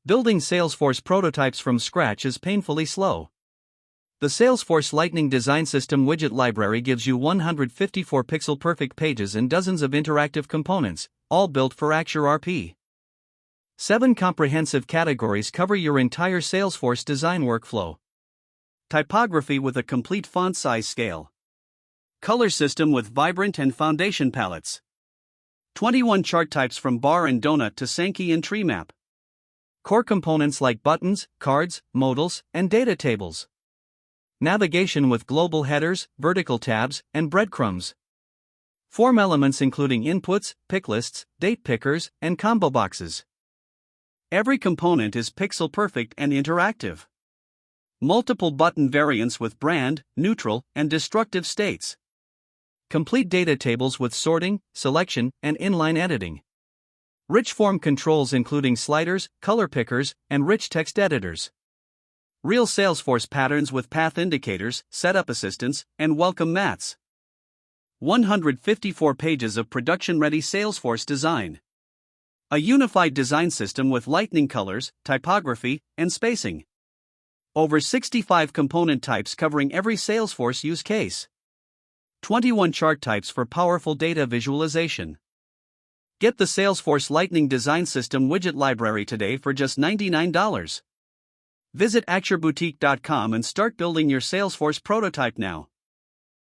Building Salesforce prototypes from scratch is painfully slow. The Salesforce Lightning Design System widget library gives you 154 pixel-perfect pages and dozens of interactive components, all built for Axure RP. 7 comprehensive categories cover your entire Salesforce design workflow. Typography with a complete font size scale. Color system with vibrant and foundation palettes. 21 chart types from bar and donut to sankey and treemap. Core components like buttons, cards, modals, and data tables. Navigation with global headers, vertical tabs, and breadcrumbs. Form elements including inputs, picklists, date pickers, and combo boxes. Every component is pixel perfect and interactive. Multiple button variants with brand, neutral, and destructive states. Complete data tables with sorting, selection, and inline editing. Rich form controls including sliders, color pickers, and rich text editors. Real Salesforce patterns with path indicators, setup assistance, and welcome mats. 154 pages of production-ready Salesforce design. A unified design system with lightning colors, typography, and spacing. Over 65 component types covering every Salesforce use case. 21 chart types for powerful data visualization. Get the Salesforce Lightning Design System widget library today for just $99. Visit AxureBoutique.com and start building your Salesforce prototype now.